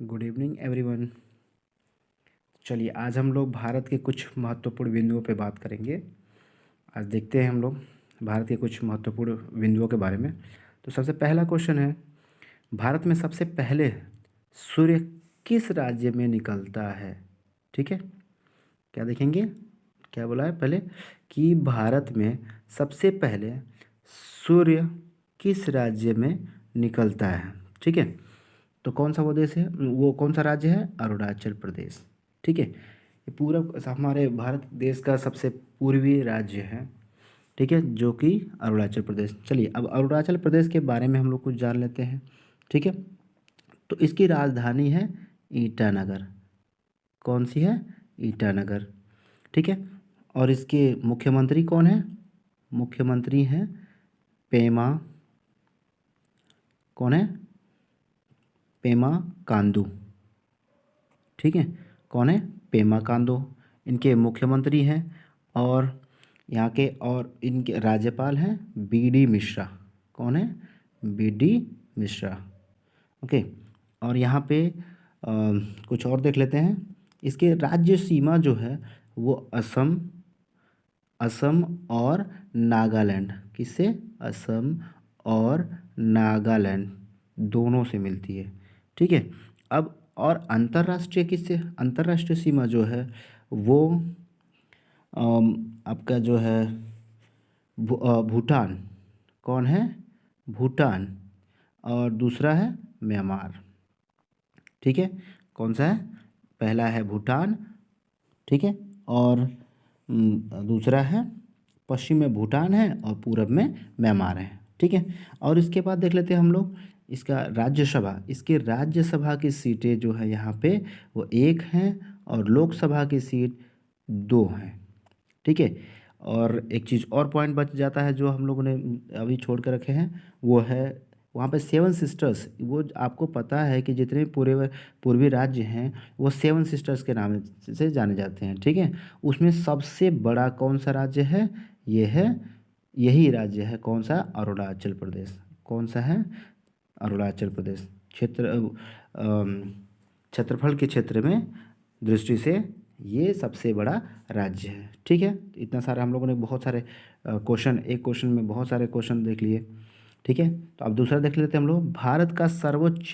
Good evening everyone. चलिए आज हम लोग भारत के कुछ महत्वपूर्ण बिंदुओं पे बात करेंगे। आज देखते हैं हम लोग भारत के कुछ महत्वपूर्ण बिंदुओं के बारे में। तो सबसे पहला क्वेश्चन है, भारत में सबसे पहले सूर्य किस राज्य में निकलता है? ठीक है, क्या देखेंगे, क्या बोला है पहले कि भारत में सबसे पहले सूर्य किस राज्य में निकलता है। ठीक है, तो कौन सा वो देश है, वो कौन सा राज्य है? अरुणाचल प्रदेश। ठीक है, ये पूरा हमारे भारत देश का सबसे पूर्वी राज्य है। ठीक है, जो कि अरुणाचल प्रदेश। चलिए अब अरुणाचल प्रदेश के बारे में हम लोग कुछ जान लेते हैं। ठीक है, तो इसकी राजधानी है ईटानगर। कौन सी है? ईटानगर। ठीक है, और इसके मुख्यमंत्री कौन है? मुख्यमंत्री हैं पेमा, कौन है? पेमा कांडू। ठीक है, कौन है? पेमा कांडू इनके मुख्यमंत्री हैं। और यहाँ के और इनके राज्यपाल हैं बी डी मिश्रा। कौन है? B D Mishra. ओके, और यहाँ पे कुछ और देख लेते हैं। इसके राज्य सीमा जो है वो असम, असम और नागालैंड, किससे? असम और नागालैंड दोनों से मिलती है। ठीक है, अब और अंतर्राष्ट्रीय किससे? अंतर्राष्ट्रीय सीमा जो है वो आपका जो है भूटान। कौन है? भूटान। और दूसरा है म्यांमार। ठीक है, कौन सा है? पहला है भूटान। ठीक है, और दूसरा है पश्चिम में भूटान है और पूरब में म्यांमार है। ठीक है, और इसके बाद देख लेते हैं हम लोग इसका राज्यसभा। इसके राज्यसभा की सीटें जो है यहाँ पे वो 1 हैं और लोकसभा की सीट 2 हैं। ठीक है, और एक चीज़ और पॉइंट बच जाता है जो हम लोगों ने अभी छोड़ कर रखे हैं, वो है वहाँ पे 7 सिस्टर्स। वो आपको पता है कि जितने पूरे पूर्वी राज्य हैं वो 7 सिस्टर्स के नाम से जाने जाते हैं। ठीक है, उसमें सबसे बड़ा कौन सा राज्य है? ये है, यही राज्य है कौन सा? अरुणाचल प्रदेश। कौन सा है? अरुणाचल प्रदेश। क्षेत्रफल के क्षेत्र में दृष्टि से ये सबसे बड़ा राज्य है। ठीक है, इतना सारा हम लोगों ने बहुत सारे क्वेश्चन, एक क्वेश्चन में बहुत सारे क्वेश्चन देख लिए। ठीक है, तो अब दूसरा देख लेते हैं हम लोग। भारत का सर्वोच्च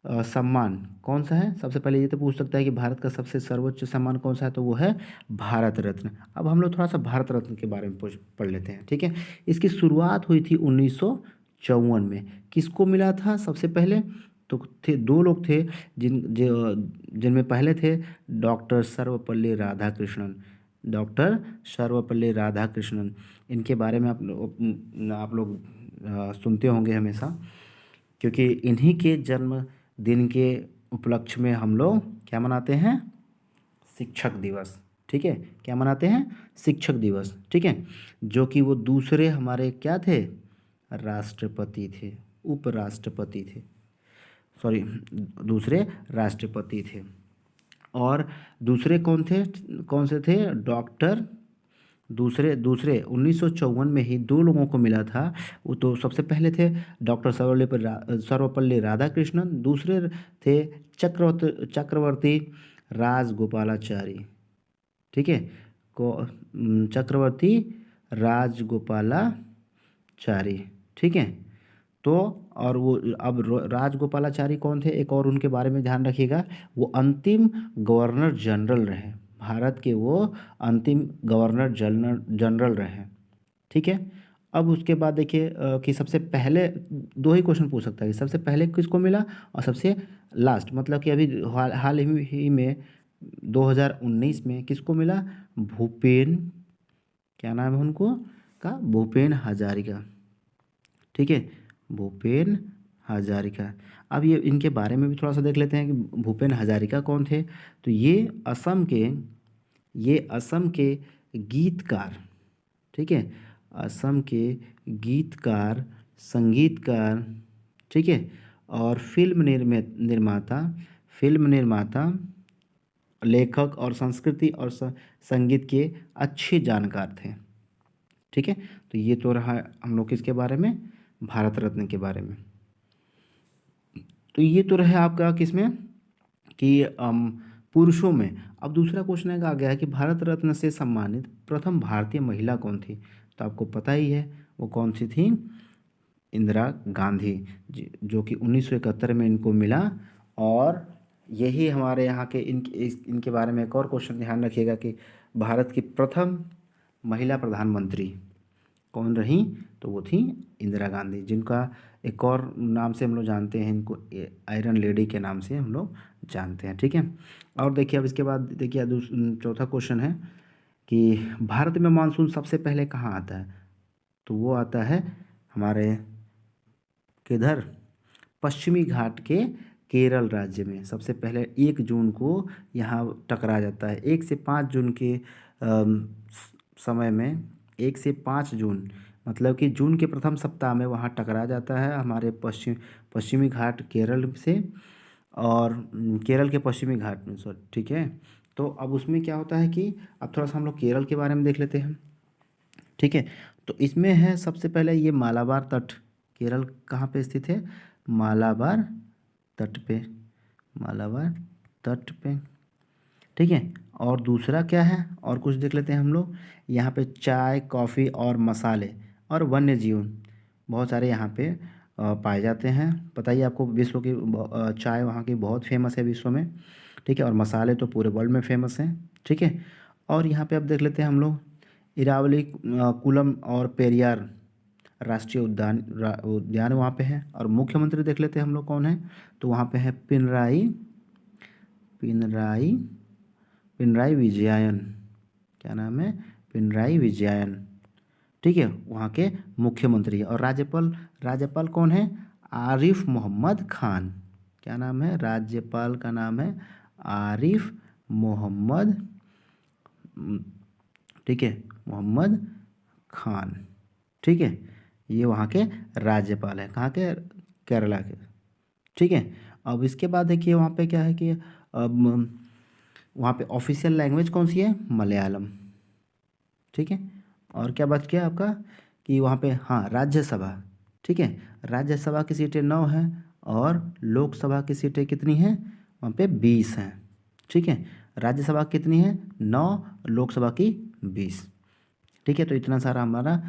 सम्मान कौन सा है? सबसे पहले ये तो पूछ सकता है कि भारत का सबसे सर्वोच्च सम्मान कौन सा है, तो वो है भारत रत्न। अब हम लोग थोड़ा सा भारत रत्न के बारे में पढ़ लेते हैं। ठीक है, इसकी शुरुआत हुई थी 1954 में। किसको मिला था सबसे पहले? तो थे 2 लोग थे जिनमें पहले थे डॉक्टर सर्वपल्ली राधाकृष्णन। डॉक्टर सर्वपल्ली राधाकृष्णन, इनके बारे में आप लोग सुनते होंगे हमेशा, क्योंकि इन्हीं के जन्मदिन के उपलक्ष्य में हम लोग क्या मनाते हैं? शिक्षक दिवस। ठीक है, क्या मनाते हैं? शिक्षक दिवस। ठीक है, जो कि वो दूसरे हमारे क्या थे? राष्ट्रपति थे, उपराष्ट्रपति थे, सॉरी दूसरे राष्ट्रपति थे। और दूसरे कौन थे? कौन से थे? डॉक्टर दूसरे दूसरे 1954 में ही 2 लोगों को मिला था। वो तो सबसे पहले थे डॉक्टर सर्वपल्ली राधाकृष्णन, दूसरे थे चक्रवर्ती राजगोपालाचारी। ठीक है, चक्रवर्ती राजगोपालाचारी। ठीक है, तो और वो अब राजगोपालाचारी कौन थे? एक और उनके बारे में ध्यान रखिएगा, वो अंतिम गवर्नर जनरल रहे भारत के। वो अंतिम गवर्नर जनरल रहे। ठीक है, अब उसके बाद देखिए कि सबसे पहले 2 ही क्वेश्चन पूछ सकता है कि सबसे पहले किसको मिला और सबसे लास्ट, मतलब कि अभी हाल ही में 2019 में किसको मिला? भूपेन, क्या नाम है उनको का? भूपेन हजारिका। ठीक है, भूपेन हजारिका। अब ये इनके बारे में भी थोड़ा सा देख लेते हैं कि भूपेन हजारिका कौन थे। तो ये असम के गीतकार। ठीक है, असम के गीतकार, संगीतकार। ठीक है, और फिल्म निर्माता, लेखक और संस्कृति और संगीत के अच्छे जानकार थे। ठीक है, तो ये तो रहा हम लोग किसके बारे में? भारत रत्न के बारे में। तो ये तो रहे आपका किसमें? कि पुरुषों में। अब दूसरा क्वेश्चन है आ गया है कि भारत रत्न से सम्मानित प्रथम भारतीय महिला कौन थी। तो आपको पता ही है वो कौन सी थी, इंदिरा गांधी, जो कि 1971 में इनको मिला। और यही हमारे यहाँ के इनके बारे में एक और क्वेश्चन ध्यान रखिएगा कि भारत की प्रथम महिला प्रधानमंत्री कौन रही। तो वो थी इंदिरा गांधी, जिनका एक और नाम से हम लोग जानते हैं, इनको आयरन लेडी के नाम से हम लोग जानते हैं। ठीक है, और देखिए अब इसके बाद देखिए चौथा क्वेश्चन है कि भारत में मानसून सबसे पहले कहाँ आता है। तो वो आता है हमारे किधर, पश्चिमी घाट के केरल राज्य में सबसे पहले 1 जून को यहाँ टकरा जाता है। 1 से 5 जून के समय में, 1 से 5 जून मतलब कि जून के प्रथम सप्ताह में वहाँ टकरा जाता है हमारे पश्चिमी घाट केरल से, और केरल के पश्चिमी घाट में सॉरी। ठीक है, तो अब उसमें क्या होता है कि अब थोड़ा सा हम लोग केरल के बारे में देख लेते हैं। ठीक है, तो इसमें है सबसे पहले ये मालाबार तट। केरल कहाँ पे स्थित है, मालाबार तट पे, मालाबार तट पे। ठीक है, और दूसरा क्या है, और कुछ देख लेते हैं हम लोग। यहाँ पे चाय, कॉफ़ी और मसाले और वन्य जीवन बहुत सारे यहाँ पे पाए जाते हैं। पता ही आपको विश्व की चाय वहाँ की बहुत फेमस है विश्व में। ठीक है, और मसाले तो पूरे वर्ल्ड में फेमस हैं। ठीक है, और यहाँ पे अब देख लेते हैं हम लोग इरावली कुलम और पेरियार राष्ट्रीय उद्यान वहाँ पे है। और मुख्यमंत्री देख लेते हैं हम लोग कौन है। तो वहाँ पे है पिनराई पिनराई पिनराई विजयन। क्या नाम है, पिनराई विजयन। ठीक है, वहाँ के मुख्यमंत्री। और राज्यपाल, राज्यपाल कौन है, आरिफ मोहम्मद खान। क्या नाम है, राज्यपाल का नाम है आरिफ मोहम्मद, ठीक है, मोहम्मद खान। ठीक है, ये वहाँ के राज्यपाल हैं, कहाँ के, केरला के। ठीक है, अब इसके बाद देखिए वहाँ पे क्या है कि अब वहाँ पे ऑफिशियल लैंग्वेज कौन सी है, मलयालम। ठीक है, और क्या बच गया आपका कि वहाँ पे हाँ राज्यसभा। ठीक है, राज्यसभा की सीटें 9 हैं और लोकसभा की सीटें कितनी हैं, वहाँ पे 20 हैं। ठीक है, राज्यसभा कितनी है, 9, लोकसभा की 20। ठीक है, तो इतना सारा हमारा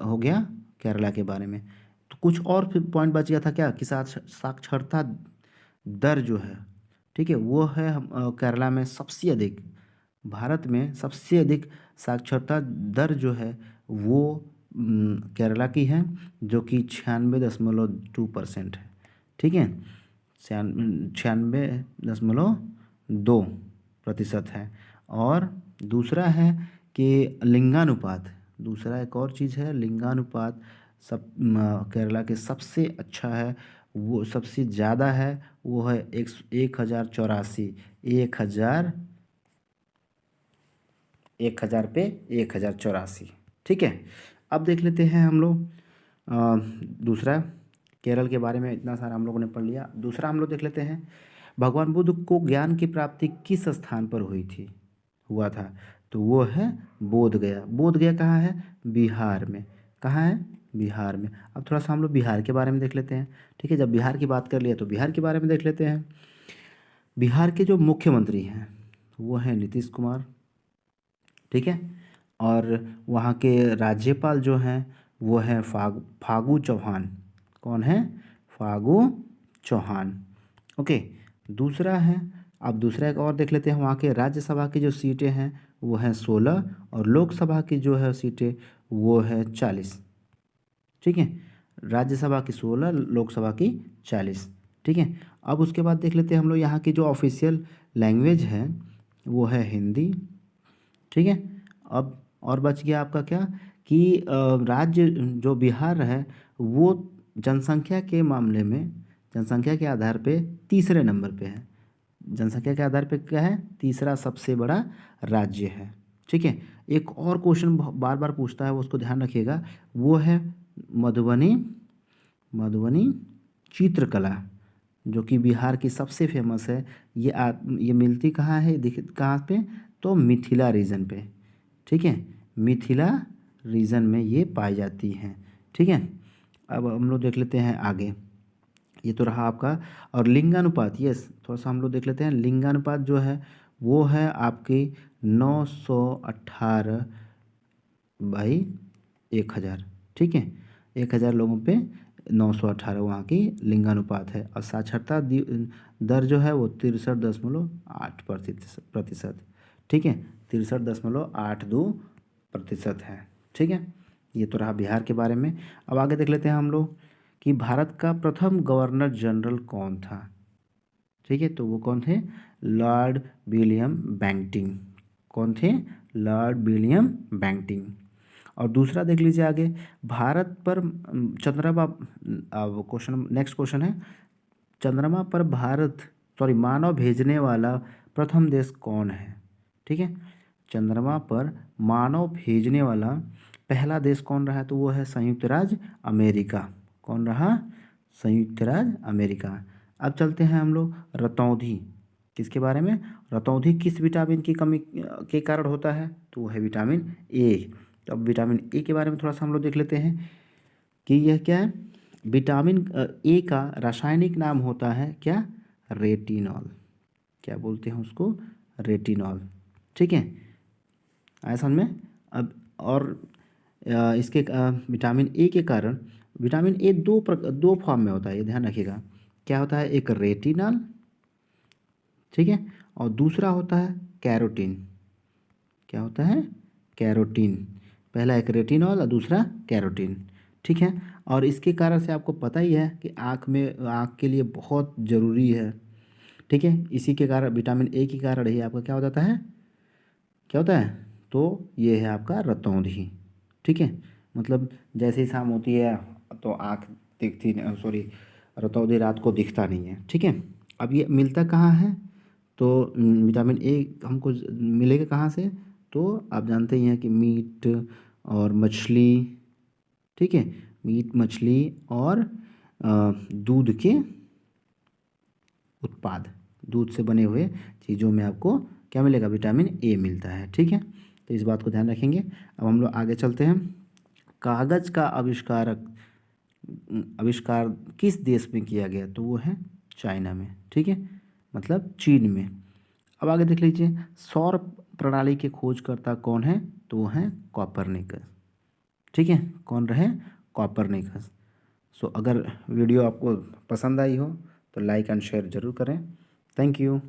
हो गया केरला के बारे में। तो कुछ और फिर पॉइंट बच गया था क्या कि साक्षरता दर जो है, ठीक है, वो है केरला में सबसे अधिक, भारत में सबसे अधिक साक्षरता दर जो है वो केरला की है, जो कि 96.2% है। ठीक है, 96.2% है। और दूसरा है कि लिंगानुपात, दूसरा एक और चीज़ है लिंगानुपात, सब केरला के सबसे अच्छा है, वो सबसे ज़्यादा है, वो है 1084, 1000 पे 1084। ठीक है, अब देख लेते हैं हम लोग दूसरा, केरल के बारे में इतना सारा हम लोगों ने पढ़ लिया। दूसरा हम लोग देख लेते हैं, भगवान बुद्ध को ज्ञान की प्राप्ति किस स्थान पर हुआ था। तो वो है बोध गया। बोध गया कहाँ है, बिहार में। कहाँ है, बिहार में। अब थोड़ा सा हम लोग बिहार के बारे में देख लेते हैं। ठीक है, जब बिहार की बात कर लिया तो बिहार के बारे में देख लेते हैं। बिहार के जो मुख्यमंत्री हैं वो हैं नीतीश कुमार। ठीक है, और वहाँ के राज्यपाल जो हैं वो हैं फागू चौहान। कौन है, फागू चौहान। ओके, दूसरा है, अब दूसरा एक और देख लेते हैं। वहाँ के राज्यसभा की जो सीटें हैं वो हैं 16, और लोकसभा की जो है सीटें वो है 40। ठीक है, राज्यसभा की 16, लोकसभा की 40। ठीक है, अब उसके बाद देख लेते हैं हम लोग यहाँ की जो ऑफिशियल लैंग्वेज है वो है हिंदी। ठीक है, अब और बच गया आपका क्या कि राज्य जो बिहार है वो जनसंख्या के मामले में, जनसंख्या के आधार पे तीसरे नंबर पे है। जनसंख्या के आधार पे क्या है, तीसरा सबसे बड़ा राज्य है। ठीक है, एक और क्वेश्चन बार बार पूछता है, वो उसको ध्यान रखिएगा, वो है मधुबनी, मधुबनी चित्रकला, जो कि बिहार की सबसे फेमस है। ये मिलती कहाँ है, दिख कहाँ पे, तो मिथिला रीजन पे। ठीक है, मिथिला रीजन में ये पाई जाती हैं। ठीक है, अब हम लोग देख लेते हैं आगे। ये तो रहा आपका। और लिंगानुपात, यस, थोड़ा सा हम लोग देख लेते हैं। लिंगानुपात जो है वो है आपकी 918 बाई 1000। ठीक है, 1000 लोगों पे 918 वहाँ की लिंगानुपात है। और साक्षरता दर जो है वो 63.8%। ठीक है, 63.82% है। ठीक है, ये तो रहा बिहार के बारे में। अब आगे देख लेते हैं हम लोग कि भारत का प्रथम गवर्नर जनरल कौन था। ठीक है, तो वो कौन थे? Lord William Bentinck. कौन थे? Lord William Bentinck. और दूसरा देख लीजिए आगे, भारत पर चंद्रमा, अब क्वेश्चन, नेक्स्ट क्वेश्चन है, चंद्रमा पर मानव भेजने वाला प्रथम देश कौन है। ठीक है, चंद्रमा पर मानव भेजने वाला पहला देश कौन रहा है? तो वो है संयुक्त राज्य अमेरिका। कौन रहा? संयुक्त राज्य अमेरिका। अब चलते हैं हम लोग रतौंधी, किसके बारे में? रतौंधी किस विटामिन की कमी के कारण होता है? तो वो है विटामिन ए। तो अब विटामिन ए के बारे में थोड़ा सा हम लोग देख लेते हैं कि यह क्या है। विटामिन ए का रासायनिक नाम होता है क्या? रेटिनॉल। क्या बोलते हैं उसको? रेटिनॉल। ठीक है, आया समझ में? अब और इसके विटामिन ए के कारण, विटामिन ए दो फॉर्म में होता है, ये ध्यान रखिएगा। क्या होता है? एक रेटिनॉल, ठीक है, और दूसरा होता है कैरोटीन। क्या होता है? कैरोटीन। पहला एक रेटिनॉल और दूसरा कैरोटीन। ठीक है, और इसके कारण से आपको पता ही है कि आँख के लिए बहुत ज़रूरी है। ठीक है, इसी के कारण, विटामिन ए के कारण ही आपका क्या हो जाता है? क्या होता है? तो ये है आपका रतौंधी। ठीक है, मतलब जैसे ही शाम होती है तो आँख दिखती, सॉरी, रतौंधी रात को दिखता नहीं है। ठीक है, अब ये मिलता कहाँ है? तो विटामिन ए हमको मिलेगा कहाँ से? तो आप जानते ही हैं कि मीट और मछली, ठीक है, मीट, मछली और दूध के उत्पाद, दूध से बने हुए चीज़ों में आपको क्या मिलेगा? विटामिन ए मिलता है। ठीक है, तो इस बात को ध्यान रखेंगे। अब हम लोग आगे चलते हैं। कागज़ का आविष्कार किस देश में किया गया? तो वो है चाइना में। ठीक है, मतलब चीन में। अब आगे देख लीजिए, सौर प्रणाली के खोजकर्ता कौन है? तो वो हैं कॉपरनिकस। ठीक है, कौन रहे? कॉपरनिकस। सो अगर वीडियो आपको पसंद आई हो तो लाइक एंड शेयर ज़रूर करें। Thank you.